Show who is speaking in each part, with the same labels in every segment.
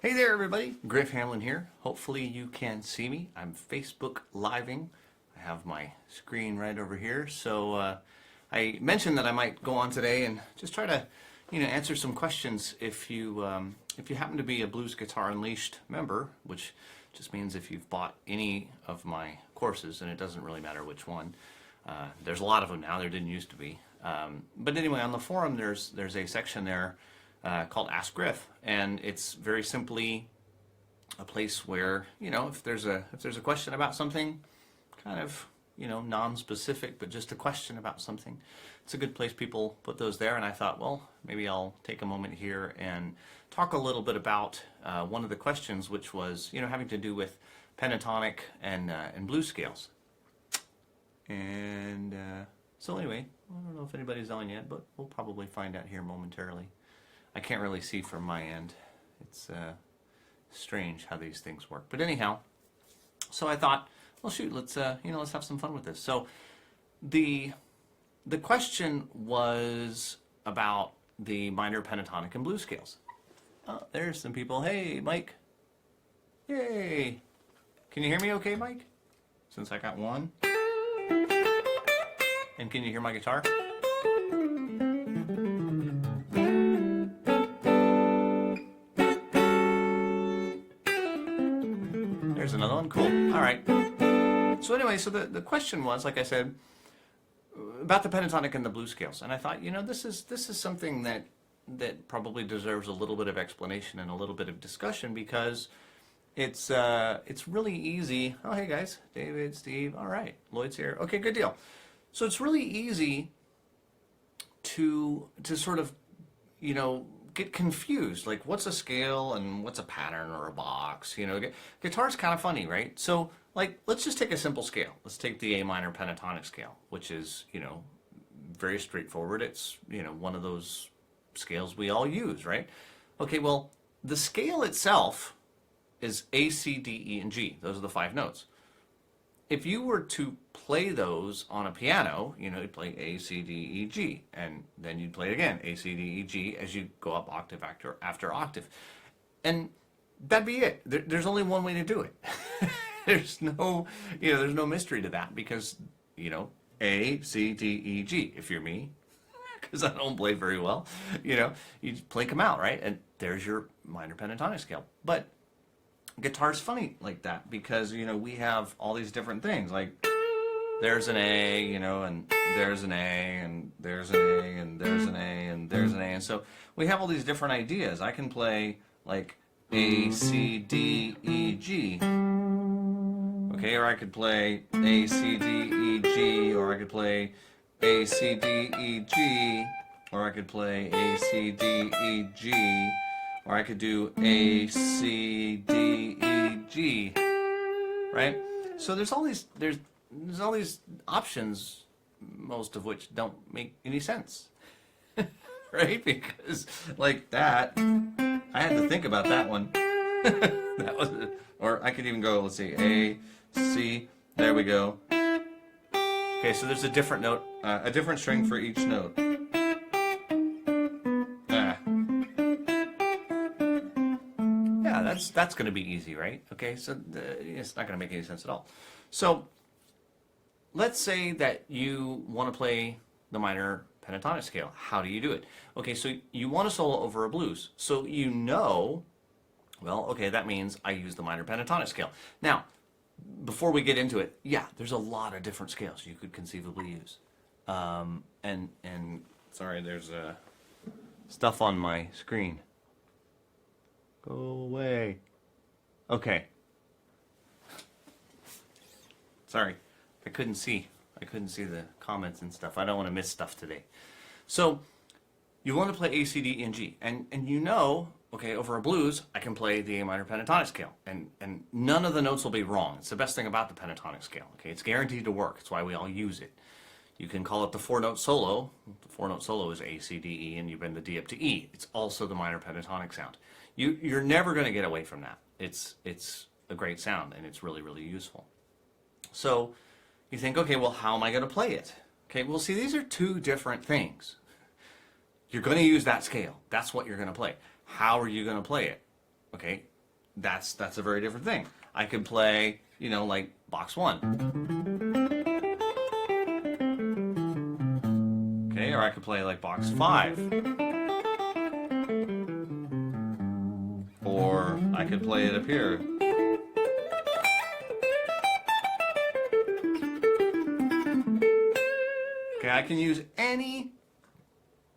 Speaker 1: Hey there, everybody. Griff Hamlin here. Hopefully you can see me. I'm Facebook living. I have my screen right over here. So I mentioned that I might go on today and just try to, answer some questions if you happen to be a Blues Guitar Unleashed member, which just means if you've bought any of my courses, and it doesn't really matter which one. There's a lot of them now. There didn't used to be. But anyway, on the forum, there's a section there called Ask Griff, and it's very simply a place where if there's a question about something, kind of non-specific, but just a question about something, it's a good place. People put those there, and I thought, well, maybe I'll take a moment here and talk a little bit about one of the questions, which was having to do with pentatonic and blues scales. And so anyway, I don't know if anybody's on yet, but we'll probably find out here momentarily. I can't really see from my end. It's strange how these things work. But anyhow, so I thought, well, shoot, let's have some fun with this. So the question was about the minor pentatonic and blues scales. Oh, there's some people. Hey, Mike. Yay. Can you hear me okay, Mike? Since I got one. And can you hear my guitar? There's another one. Cool. All right. So anyway, so the question was, like I said, about the pentatonic and the blues scales, and I thought, this is something that probably deserves a little bit of explanation and a little bit of discussion, because it's really easy. Oh, hey guys, David, Steve. All right, Lloyd's here. Okay, good deal. So it's really easy to sort of get confused, like what's a scale and what's a pattern or a box. Guitar's kind of funny, right? So like, let's just take a simple scale. Let's take the A minor pentatonic scale, which is very straightforward. It's one of those scales we all use, right? Okay, well, the scale itself is A, C, D, E, and G. Those are the 5 notes. If you were to play those on a piano, you'd play A, C, D, E, G, and then you'd play again A, C, D, E, G as you go up octave after octave, and that'd be it. There's only one way to do it. There's no mystery to that, because A, C, D, E, G. If you're me, because I don't play very well, you plink them out, right? And there's your minor pentatonic scale. But guitar's funny like that, because we have all these different things, like there's an A, and there's an A, and there's an A, and there's an A, and there's an A, and so we have all these different ideas. I can play like A, C, D, E, G, okay, or I could play A, C, D, E, G, or I could play A, C, D, E, G, or I could play A, C, D, E, G, or I could do A, C, D, E, G, right? So there's all these options, most of which don't make any sense, right? Because like that, I had to think about that one. That was it. Or I could even go, let's see, A, C, there we go. Okay, so there's a different note, a different string for each note. That's going to be easy, right? Okay, so it's not going to make any sense at all. So let's say that you want to play the minor pentatonic scale. How do you do it? Okay, so you want to solo over a blues. So well, okay, that means I use the minor pentatonic scale. Now, before we get into it, yeah, there's a lot of different scales you could conceivably use. And sorry, there's stuff on my screen. Go away. Okay. Sorry, I couldn't see the comments and stuff. I don't want to miss stuff today. So you want to play A, C, D, E, and G, and okay, over a blues, I can play the A minor pentatonic scale, and none of the notes will be wrong. It's the best thing about the pentatonic scale. Okay, it's guaranteed to work. It's why we all use it. You can call it the 4-note solo. The 4-note solo is A, C, D, E, and you bend the D up to E. It's also the minor pentatonic sound. You're never going to get away from that. It's a great sound, and it's really, really useful. So you think, okay, well, how am I going to play it? Okay, well, see, these are 2 different things. You're going to use that scale. That's what you're going to play. How are you going to play it? Okay, that's a very different thing. I could play, like box 1. Okay, or I could play like box 5. Or I could play it up here. Okay, I can use any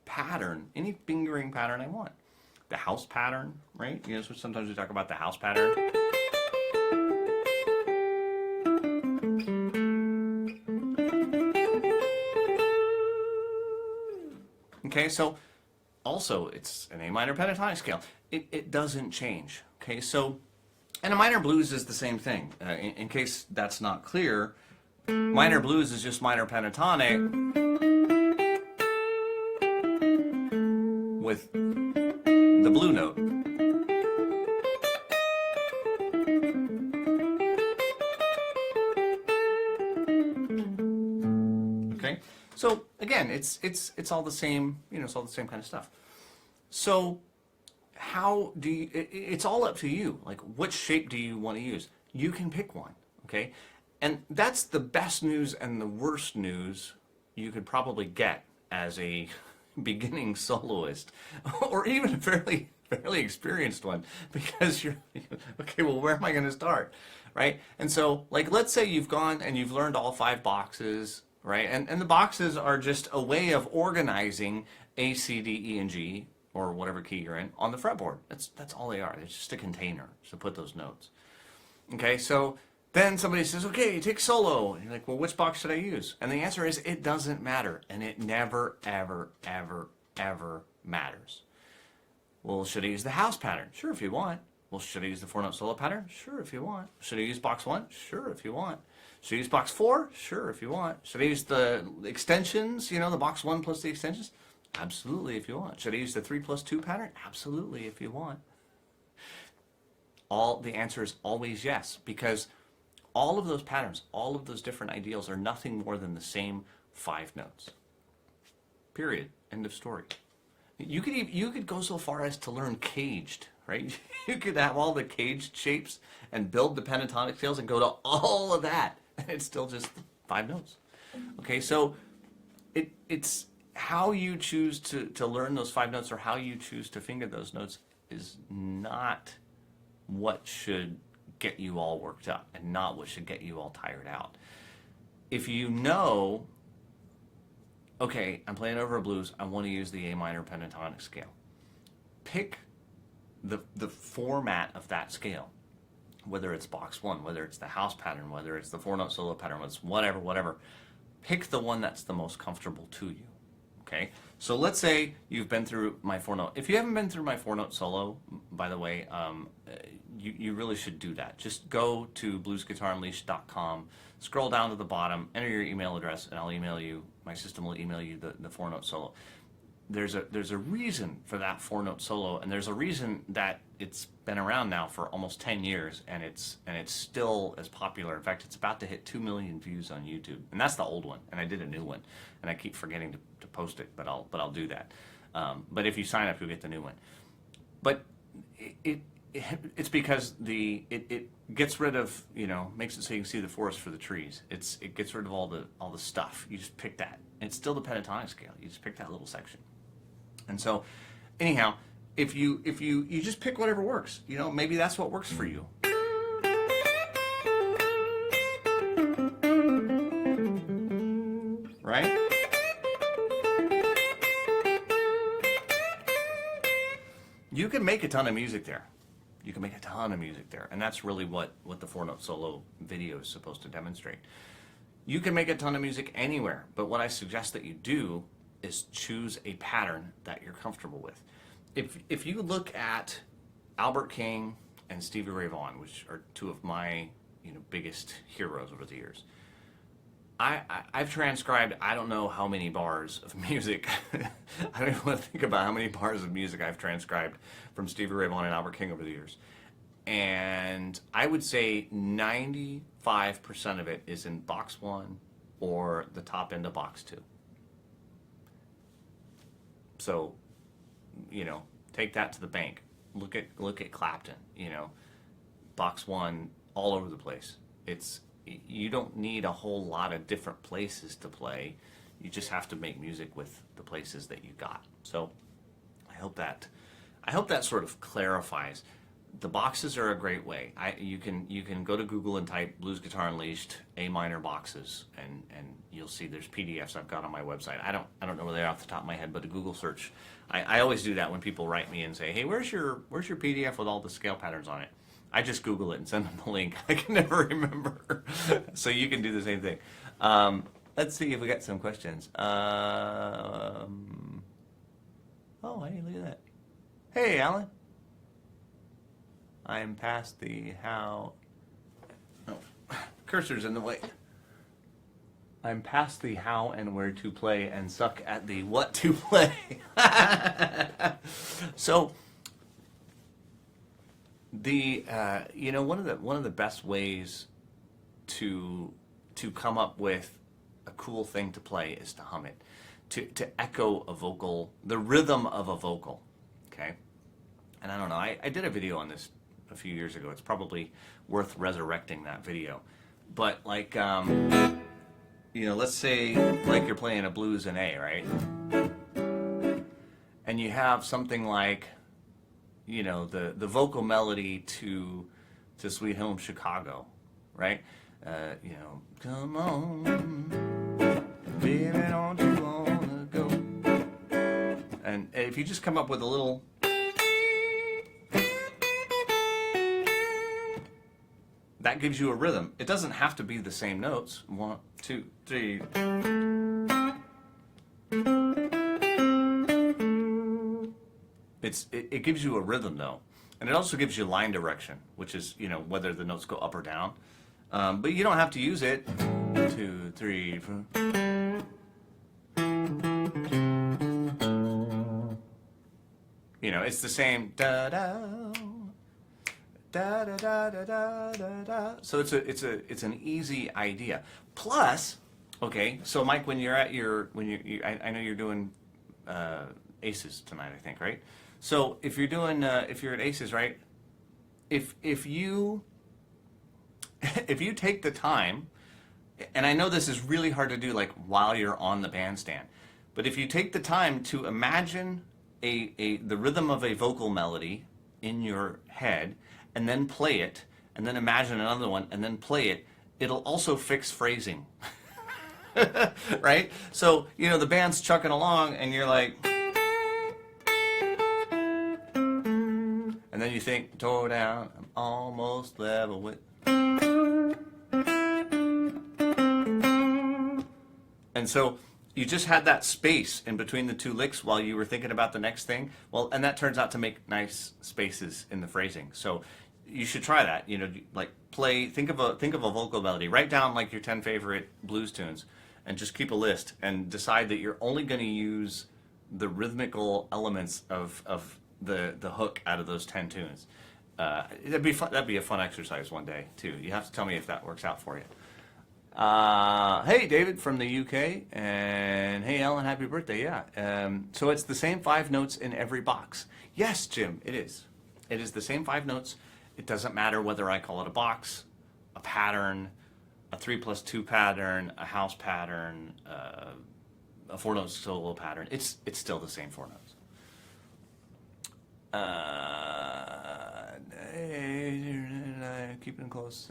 Speaker 1: pattern, any fingering pattern I want. The house pattern, right? So sometimes we talk about the house pattern. Okay, so also it's an A minor pentatonic scale. It doesn't change. Okay, so, and a minor blues is the same thing. In case that's not clear, minor blues is just minor pentatonic with the blue note. Okay, so again, it's all the same. It's all the same kind of stuff. So how do you? It's all up to you. Like, what shape do you want to use? You can pick one. Okay, and that's the best news and the worst news you could probably get as a beginning soloist, or even a fairly experienced one, because you're okay. Well, where am I going to start, right? And so, like, let's say you've gone and you've learned all 5 boxes, right? And the boxes are just a way of organizing A, C, D, E, and G, or whatever key you're in, on the fretboard. That's all they are. It's just a container to put those notes. Okay, so then somebody says, okay, take solo. And you're like, well, which box should I use? And the answer is, it doesn't matter. And it never, ever, ever, ever matters. Well, should I use the house pattern? Sure, if you want. Well, should I use the 4-note solo pattern? Sure, if you want. Should I use box 1? Sure, if you want. Should I use box 4? Sure, if you want. Should I use the extensions, the box 1 plus the extensions? Absolutely, if you want. Should I use the 3+2 pattern? Absolutely, if you want. The answer is always yes, because all of those patterns, all of those different ideals are nothing more than the same 5 notes. Period. End of story. You could go so far as to learn caged, right? You could have all the caged shapes and build the pentatonic scales and go to all of that, and it's still just 5 notes. Okay, so it's how you choose to learn those 5 notes, or how you choose to finger those notes, is not what should get you all worked up, and not what should get you all tired out. If you know, okay, I'm playing over a blues, I want to use the A minor pentatonic scale. Pick the format of that scale, whether it's box 1, whether it's the house pattern, whether it's the 4-note solo pattern, whether it's whatever. Pick the one that's the most comfortable to you. Okay, so let's say you've been through my 4-note. If you haven't been through my 4-note solo, by the way, you really should do that. Just go to bluesguitarunleashed.com, scroll down to the bottom, enter your email address, and I'll email you. My system will email you the 4-note solo. There's a reason for that 4-note solo, and there's a reason that it's been around now for almost 10 years, and it's still as popular. In fact, it's about to hit 2 million views on YouTube, and that's the old one. And I did a new one, and I keep forgetting to post it, but I'll do that. But if you sign up, you'll get the new one. But it's because it gets rid of, makes it so you can see the forest for the trees. It gets rid of all the stuff. You just pick that. And it's still the pentatonic scale. You just pick that little section. And so, anyhow, if you just pick whatever works. Maybe that's what works for you. Right? You can make a ton of music there. And that's really what the 4-note solo video is supposed to demonstrate. You can make a ton of music anywhere, but what I suggest that you do is choose a pattern that you're comfortable with. If you look at Albert King and Stevie Ray Vaughan, which are 2 of my biggest heroes over the years, I've transcribed I don't know how many bars of music. I don't even want to think about how many bars of music I've transcribed from Stevie Ray Vaughan and Albert King over the years. And I would say 95% of it is in box 1 or the top end of box 2. So, take that to the bank. Look at Clapton. box one all over the place. You don't need a whole lot of different places to play. You just have to make music with the places that you got. So I hope that sort of clarifies. The boxes are a great way. You can go to Google and type Blues Guitar Unleashed A minor boxes, and you'll see there's PDFs I've got on my website. I don't know where they're off the top of my head, but a Google search. I always do that when people write me and say, hey, where's your PDF with all the scale patterns on it? I just Google it and send them the link. I can never remember. So you can do the same thing. Let's see if we got some questions. Oh, hey, look at that. Hey, Alan. I'm past the how. Oh, cursor's in the way. I'm past the how and where to play and suck at the what to play. So, one of the best ways to come up with a cool thing to play is to hum it, to echo a vocal, the rhythm of a vocal. Okay, and I don't know. I did a video on this a few years ago. It's probably worth resurrecting that video. But like, let's say like you're playing a blues in A, right? And you have something like, the vocal melody to Sweet Home Chicago, right? Come on, baby, don't you wanna go? And if you just come up with a little, that gives you a rhythm. It doesn't have to be the same notes. 1, 2, 3. It gives you a rhythm though, and it also gives you line direction, which is whether the notes go up or down. But you don't have to use it. 2, 3, 4. It's the same da da. Da, da, da, da, da, da, da. So it's an easy idea. Plus, okay, so Mike, when you're at I know you're doing Aces tonight, I think, right? So if you're doing if you're at Aces, right? If you take the time, and I know this is really hard to do, like while you're on the bandstand, but if you take the time to imagine the rhythm of a vocal melody in your head, and then play it, and then imagine another one, and then play it, it'll also fix phrasing. Right? So, the band's chucking along, and you're like, and then you think, toe down, I'm almost level with. And so, you just had that space in between the two licks while you were thinking about the next thing. Well, and that turns out to make nice spaces in the phrasing. So you should try that. Like think of a vocal melody. Write down like your 10 favorite blues tunes, and just keep a list and decide that you're only going to use the rhythmical elements of the hook out of those 10 tunes. That'd be fun. That'd be a fun exercise one day too. You have to tell me if that works out for you. Hey, David from the UK, and hey, Ellen, happy birthday, yeah. So it's the same 5 notes in every box. Yes, Jim, it is. It is the same 5 notes. It doesn't matter whether I call it a box, a pattern, a 3+2 pattern, a house pattern, a 4-note solo pattern. It's still the same 4 notes. Keep it close.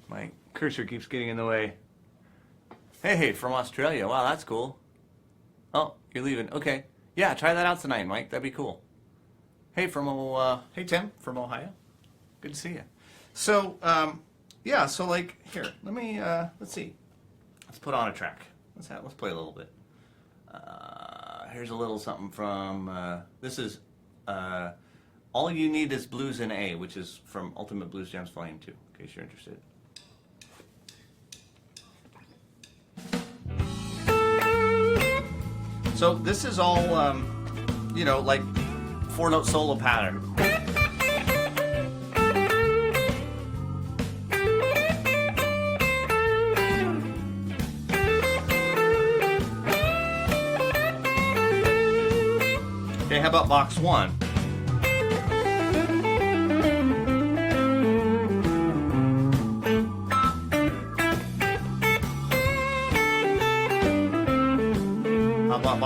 Speaker 1: My cursor keeps getting in the way. Hey, from Australia. Wow, that's cool. Oh, you're leaving. Okay. Yeah, try that out tonight, Mike. That'd be cool. Hey, hey, Tim from Ohio. Good to see you. So, yeah, so like, here, let me, let's see. Let's put on a track. Let's play a little bit. Here's a little something from, this is, All You Need Is Blues in A, which is from Ultimate Blues Jams Volume 2, in case you're interested. So this is all, like 4-note solo pattern. Okay, how about box 1?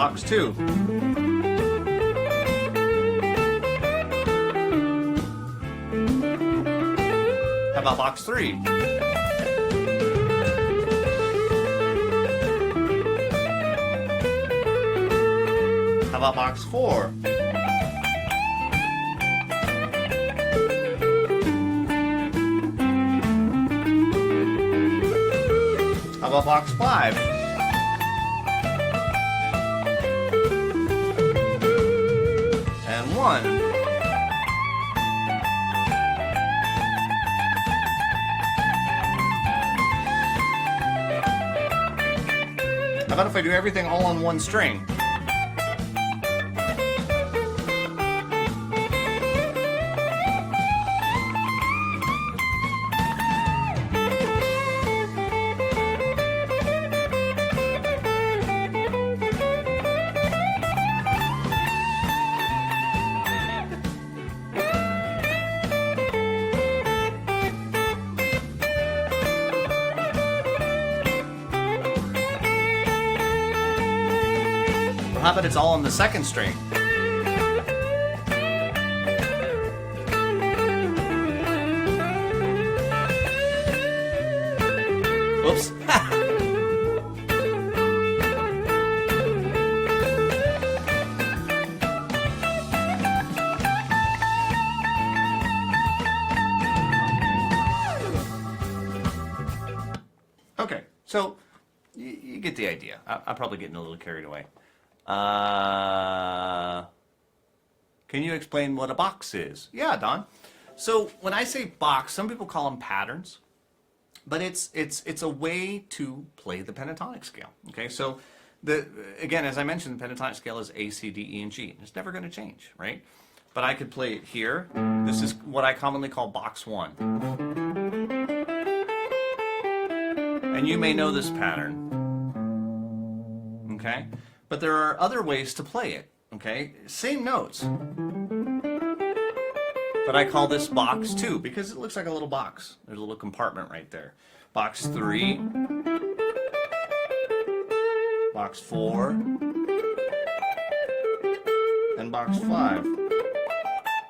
Speaker 1: box 2? How about box 3? How about box 4? How about box 5? And 1. How about if I do everything all on one string? How about it's all on the second string? Whoops. Okay, so you get the idea. I'm probably getting a little carried away. Can you explain what a box is? Yeah, Don. So when I say box, some people call them patterns, but it's a way to play the pentatonic scale. Okay, so again, as I mentioned, the pentatonic scale is A, C, D, E, and G. It's never going to change, right? But I could play it here. This is what I commonly call box 1. And you may know this pattern. Okay? But there are other ways to play it, okay? Same notes. But I call this box 2 because it looks like a little box. There's a little compartment right there. Box 3. Box 4. And box 5.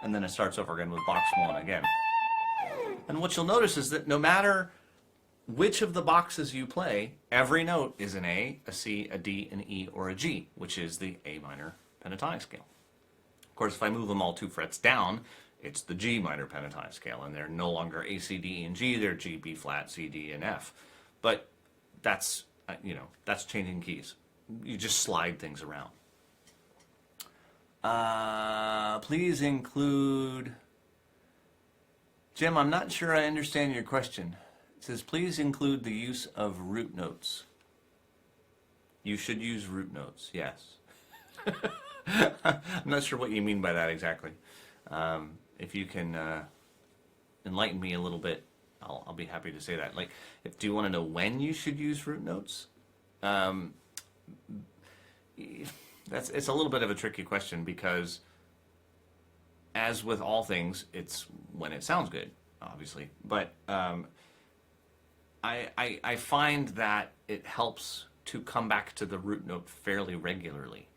Speaker 1: And then it starts over again with box 1 again. And what you'll notice is that no matter which of the boxes you play, every note is an A, a C, a D, an E, or a G, which is the A minor pentatonic scale. Of course, if I move them all 2 frets down, it's the G minor pentatonic scale, and they're no longer A, C, D, E, and G, they're G, B flat, C, D, and F. But that's, that's changing keys. You just slide things around. Please include... Jim, I'm not sure I understand your question. It says, please include the use of root notes. You should use root notes, yes. I'm not sure what you mean by that exactly. If you can enlighten me a little bit, I'll be happy to say that. Like, do you want to know when you should use root notes? It's a little bit of a tricky question because, as with all things, it's when it sounds good, obviously. But I find that it helps to come back to the root note fairly regularly.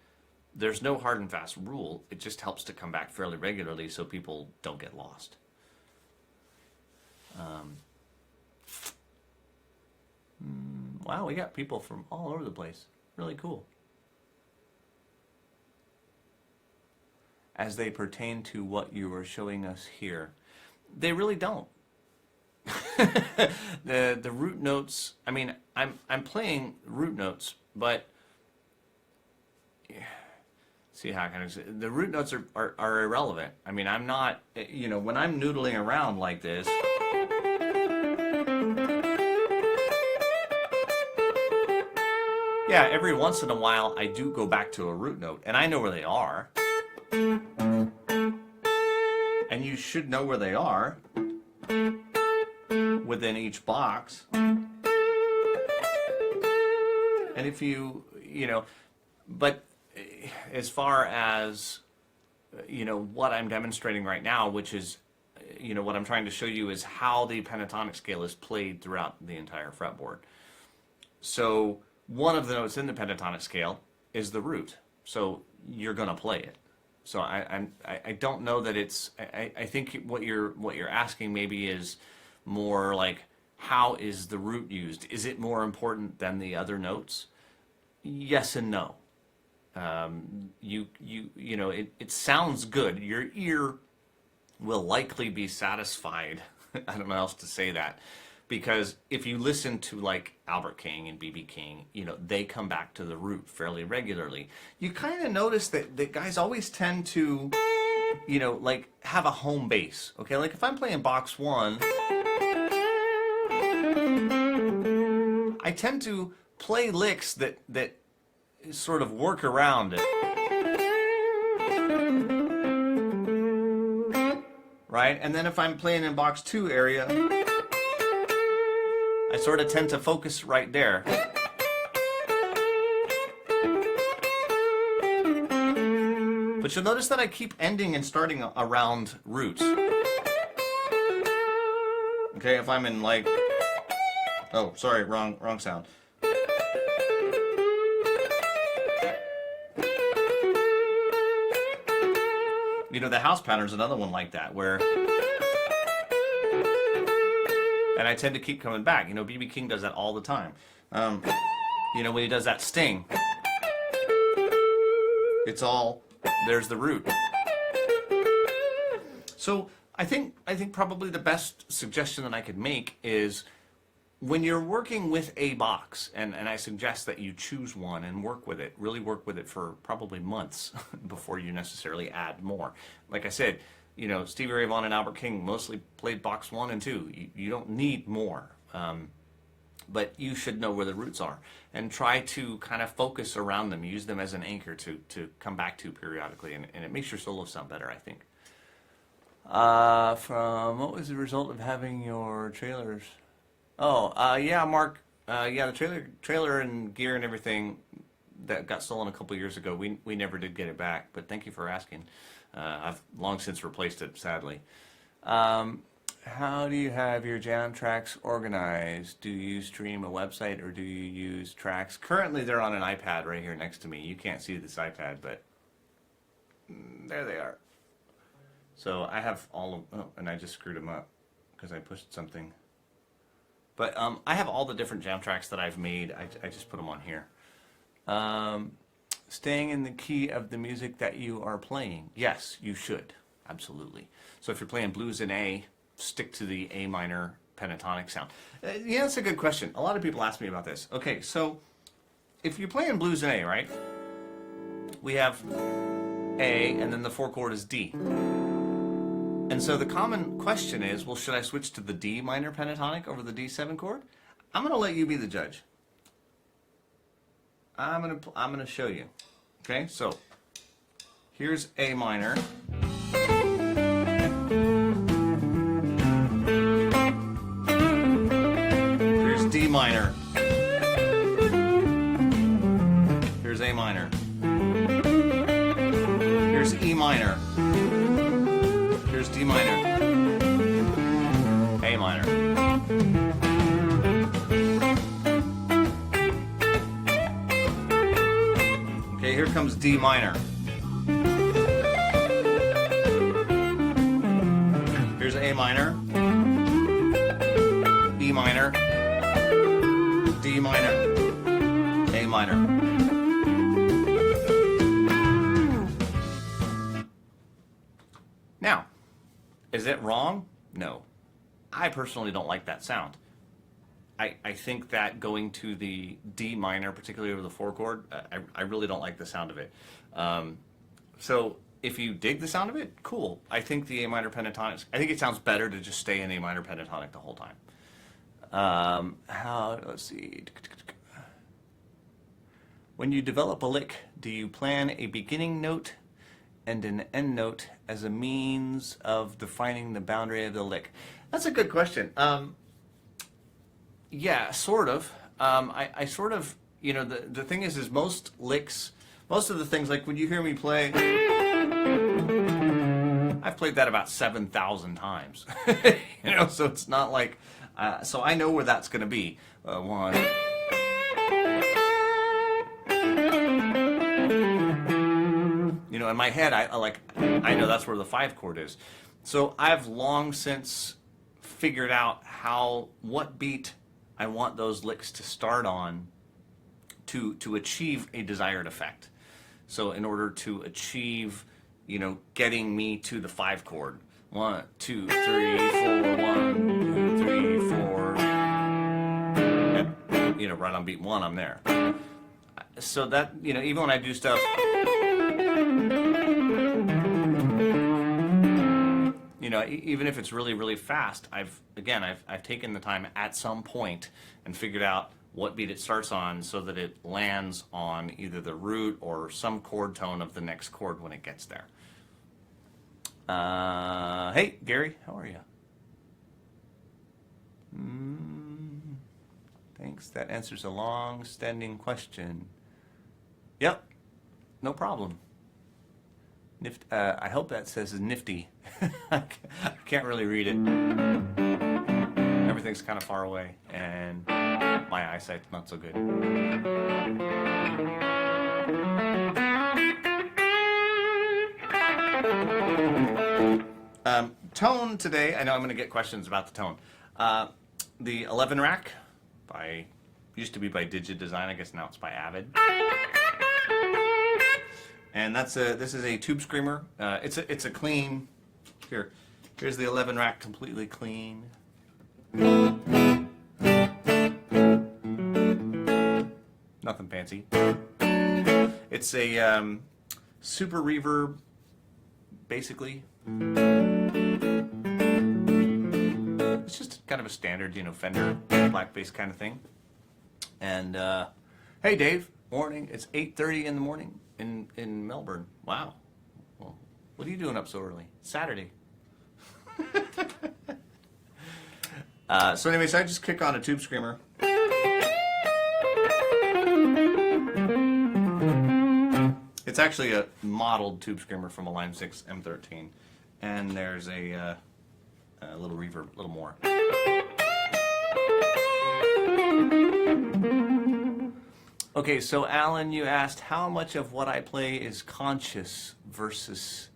Speaker 1: There's no hard and fast rule. It just helps to come back fairly regularly so people don't get lost. Wow, we got people from all over the place. Really cool. As they pertain to what you were showing us here, they really don't. the root notes, I mean, I'm playing root notes, but see how can I say, the root notes are irrelevant. I mean, I'm not, when I'm noodling around like this, yeah, every once in a while I do go back to a root note, and I know where they are. And you should know where they are within each box. And if but as far as, what I'm demonstrating right now, which is, what I'm trying to show you is how the pentatonic scale is played throughout the entire fretboard. So one of the notes in the pentatonic scale is the root. so you're going to play it. So I don't know that it's, I think what you're asking maybe is more like, how is the root used? Is it more important than the other notes? Yes and no. You know, it sounds good. Your ear will likely be satisfied. I don't know how else to say that. Because if you listen to like Albert King and B.B. King, you know, they come back to the root fairly regularly. You kind of notice that guys always tend to, you know, like have a home base. Okay, like if I'm playing box 1, I tend to play licks that sort of work around it. Right? And then if I'm playing in box 2 area, I sort of tend to focus right there. But you'll notice that I keep ending and starting around roots. Okay, if I'm in like, oh, sorry, wrong sound. You know, the house pattern's another one like that, where, and I tend to keep coming back. You know, B.B. King does that all the time. You know, when he does that sting, it's all, there's the root. So I think probably the best suggestion that I could make is, when you're working with a box, and I suggest that you choose one and work with it, really work with it for probably months before you necessarily add more. Like I said, you know, Stevie Ray Vaughan and Albert King mostly played box 1 and 2. You don't need more, but you should know where the roots are and try to kind of focus around them, use them as an anchor to come back to periodically, and it makes your solo sound better, I think. From what was the result of having your trailers? Oh, yeah, Mark. Yeah, the trailer and gear and everything that got stolen a couple years ago, we never did get it back. But thank you for asking. I've long since replaced it, sadly. How do you have your jam tracks organized? Do you stream a website or do you use tracks? Currently, they're on an iPad right here next to me. You can't see this iPad, but there they are. So I have all of, oh, and I just screwed them up because I pushed something. But I have all the different jam tracks that I've made. I just put them on here. Staying in the key of the music that you are playing. Yes, you should. Absolutely. So if you're playing blues in A, stick to the A minor pentatonic sound. Yeah, that's a good question. A lot of people ask me about this. Okay, so if you're playing blues in A, right? We have A, and then the 4 chord is D. And so the common question is, well, should I switch to the D minor pentatonic over the D7 chord? I'm going to let you be the judge. I'm going to show you. Okay, so here's A minor. Here's D minor. Here's A minor. Here's E minor. Here's D minor, A minor. Okay, here comes D minor. Here's A minor, E minor, D minor, A minor. Now, is it wrong? No. I personally don't like that sound. I think that going to the D minor, particularly over the 4 chord, I really don't like the sound of it. So if you dig the sound of it, cool. I think the A minor pentatonic, I think it sounds better to just stay in A minor pentatonic the whole time. Let's see. When you develop a lick, do you plan a beginning note and an end note as a means of defining the boundary of the lick? That's a good question. Yeah, sort of. I sort of, you know, the thing is most licks, most of the things, like when you hear me play, I've played that about 7,000 times. You know, so it's not like, so I know where that's going to be. One. in my head, I know that's where the 5 chord is. So I've long since figured out what beat I want those licks to start on to achieve a desired effect. So in order to achieve, getting me to the 5 chord, 1, 2, 3, 4, 1, 2, 3, 4, and, right on beat 1, I'm there. So that, even when I do stuff, even if it's really, really fast, I've taken the time at some point and figured out what beat it starts on so that it lands on either the root or some chord tone of the next chord when it gets there. Hey, Gary, how are you? Thanks. That answers a long-standing question. Yep, no problem. I hope that says nifty. I can't really read it. Everything's kind of far away, and my eyesight's not so good. Tone today, I know I'm going to get questions about the tone. The 11 rack used to be by Digit Design, I guess now it's by Avid. And this is a tube screamer. It's a clean, here's the 11 rack completely clean. Nothing fancy. It's a super reverb, basically. It's just kind of a standard, Fender black bass kind of thing. And hey, Dave, morning. It's 8:30 in the morning in Melbourne. Wow. Well, what are you doing up so early? Saturday. So anyways, I just kick on a tube screamer. It's actually a modeled tube screamer from a Line 6 M13, and there's a little reverb, a little more. Okay, so Alan, you asked how much of what I play is conscious versus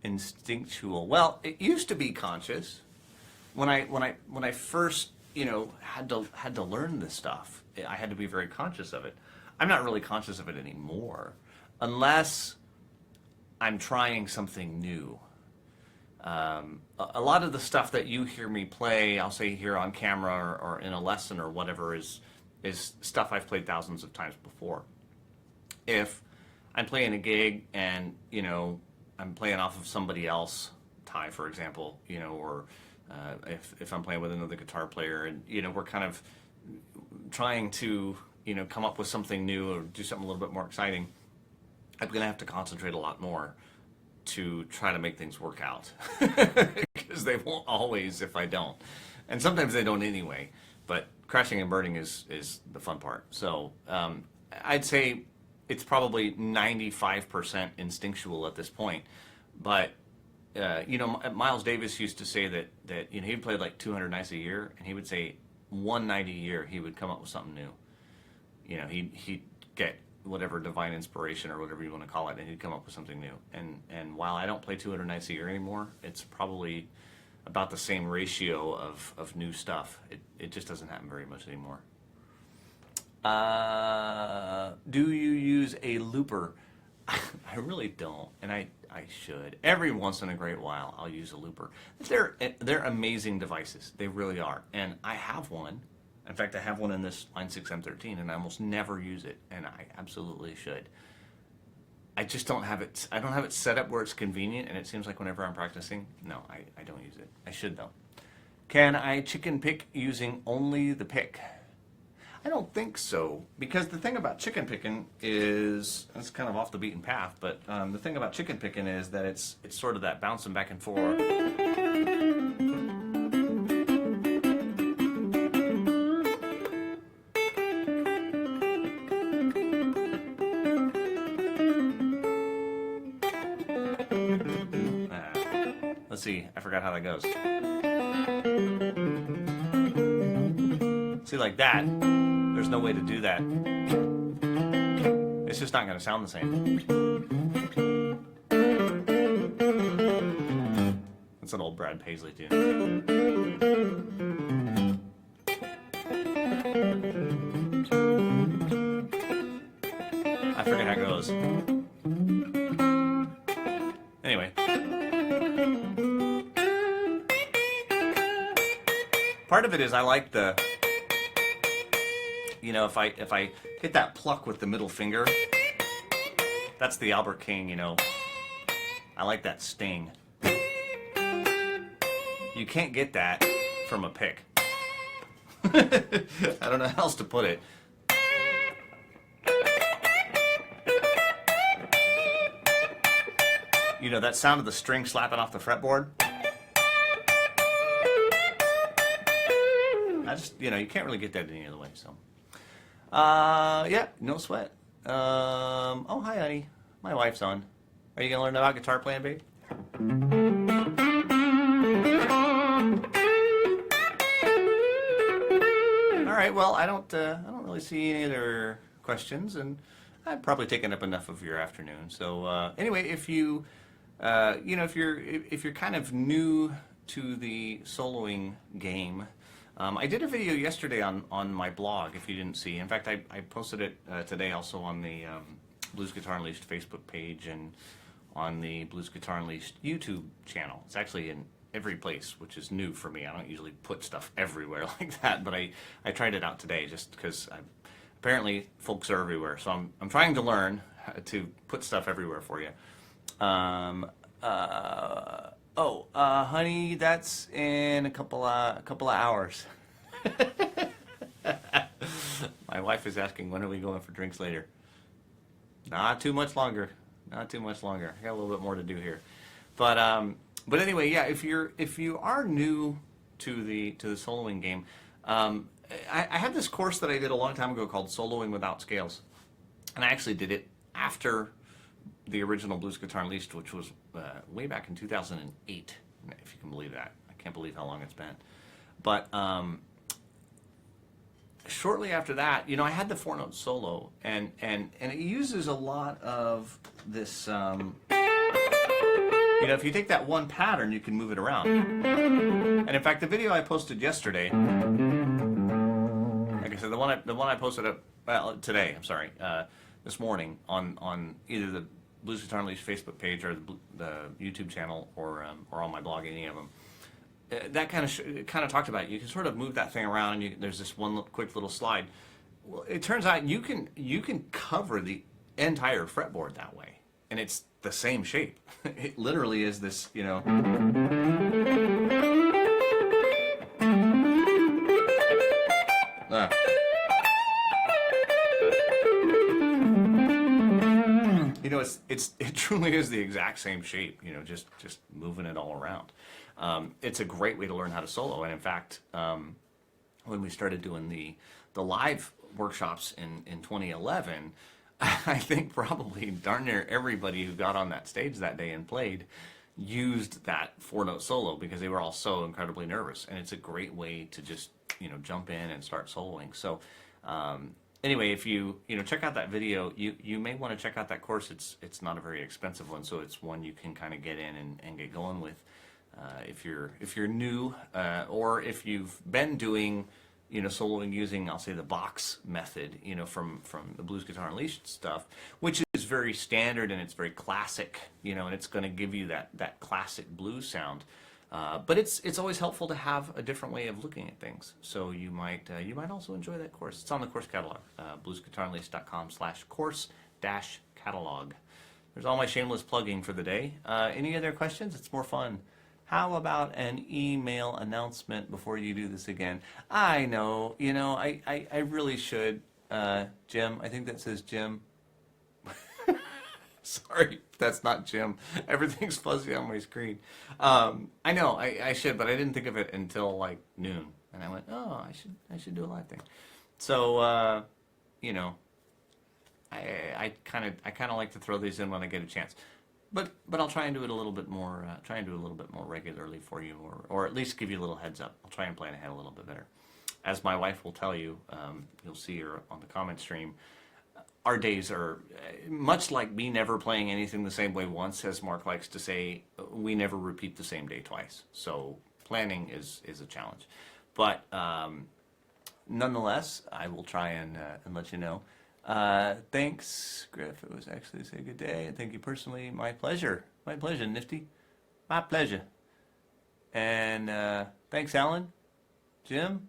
Speaker 1: instinctual. Well, it used to be conscious. When I first, had to learn this stuff, I had to be very conscious of it. I'm not really conscious of it anymore, unless I'm trying something new. A lot of the stuff that you hear me play, I'll say here on camera or in a lesson or whatever, is stuff I've played thousands of times before. If I'm playing a gig and, I'm playing off of somebody else, Ty, for example, or if I'm playing with another guitar player and, we're kind of trying to, come up with something new or do something a little bit more exciting, I'm going to have to concentrate a lot more to try to make things work out. Because they won't always if I don't. And sometimes they don't anyway. But crashing and burning is the fun part. So I'd say it's probably 95% instinctual at this point. But, Miles Davis used to say that he'd play like 200 nights a year, and he would say one night a year he would come up with something new. He'd get whatever divine inspiration or whatever you want to call it, and he'd come up with something new. And while I don't play 200 nights a year anymore, it's probably about the same ratio of new stuff. It just doesn't happen very much anymore. Do you use a looper? I really don't, and I should. Every once in a great while, I'll use a looper. They're amazing devices. They really are. And I have one. In fact, I have one in this Line 6 M13, and I almost never use it, and I absolutely should. I just don't have it. I don't have it set up where it's convenient, and it seems like whenever I'm practicing, no, I don't use it. I should, though. Can I chicken pick using only the pick? I don't think so, because the thing about chicken picking is, it's kind of off the beaten path, but the thing about chicken picking is that it's sort of that bouncing back and forth. Let's see, I forgot how that goes. See, like that, there's no way to do that. It's just not going to sound the same. That's an old Brad Paisley tune. I forget how it goes. Anyway. Part of it is I like the, you know, if I hit that pluck with the middle finger, that's the Albert King, you know. I like that sting. You can't get that from a pick. I don't know how else to put it. You know, that sound of the string slapping off the fretboard. I just, you know, you can't really get that any other way, so. Yeah, no sweat. Oh, hi, honey. My wife's on. Are you going to learn about guitar playing, babe? All right, well, I don't really see any other questions, and I've probably taken up enough of your afternoon. So, anyway, if you, you know, if you're kind of new to the soloing game, I did a video yesterday on my blog, if you didn't see. In fact, I posted it today also on the Blues Guitar Unleashed Facebook page and on the Blues Guitar Unleashed YouTube channel. It's actually in every place, which is new for me. I don't usually put stuff everywhere like that, but I tried it out today just because apparently folks are everywhere. So I'm trying to learn how to put stuff everywhere for you. Honey, that's in a couple of hours. My wife is asking, when are we going for drinks later? Not too much longer. Not too much longer. I got a little bit more to do here. But anyway, yeah, if you are new to the soloing game, I had this course that I did a long time ago called Soloing Without Scales. And I actually did it after the original Blues Guitar Unleashed, which was way back in 2008, if you can believe that. I can't believe how long it's been. But shortly after that, you know, I had the 4-note solo, and it uses a lot of this, you know, if you take that one pattern, you can move it around. And in fact, the video I posted yesterday, like I said, the one I posted up, well, today, I'm sorry, this morning on either the Blues Guitar Unleashed Facebook page or the YouTube channel or on my blog, any of them. That kind of talked about it. You can sort of move that thing around. There's this one quick little slide. Well, it turns out you can cover the entire fretboard that way, and it's the same shape. It literally is this, you know. You know, it truly is the exact same shape. You know, just moving it all around. It's a great way to learn how to solo, and in fact, when we started doing the live workshops in 2011, I think probably darn near everybody who got on that stage that day and played used that 4-note solo because they were all so incredibly nervous, and it's a great way to just, you know, jump in and start soloing. So anyway, if you check out that video, you may want to check out that course. It's not a very expensive one, so it's one you can kind of get in and get going with. If you're new, or if you've been doing, you know, soloing using, I'll say, the box method, you know, from the Blues Guitar Unleashed stuff, which is very standard and it's very classic, you know, and it's going to give you that classic blues sound. But it's always helpful to have a different way of looking at things. So you might also enjoy that course. It's on the course catalog, bluesguitarunleashed.com/course-catalog. There's all my shameless plugging for the day. Any other questions? It's more fun. How about an email announcement before you do this again? I know, you know, I really should. Jim, I think that says Jim. Sorry, that's not Jim. Everything's fuzzy on my screen. I know, I should, but I didn't think of it until like noon. And I went, oh, I should do a live thing. So, you know, I kind of like to throw these in when I get a chance. But I'll try and do it a little bit more. Try and do it a little bit more regularly for you, or at least give you a little heads up. I'll try and plan ahead a little bit better. As my wife will tell you, you'll see her on the comment stream. our days are much like me never playing anything the same way once, as Mark likes to say. We never repeat the same day twice. So planning is a challenge, but nonetheless, I will try and let you know. Thanks, Griff. It was actually say good day, and thank you personally. My pleasure. My pleasure, Nifty. My pleasure. And thanks, Alan, Jim,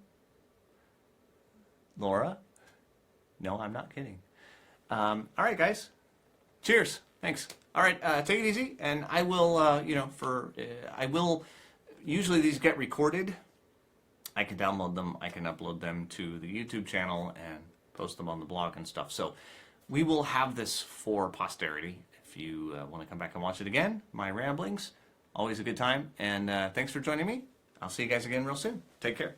Speaker 1: Laura. No, I'm not kidding. All right, guys. Cheers. Thanks. All right, take it easy, and I will, I will. Usually these get recorded. I can download them. I can upload them to the YouTube channel and post them on the blog and stuff. So we will have this for posterity. If you want to come back and watch it again, my ramblings, always a good time. And thanks for joining me. I'll see you guys again real soon. Take care.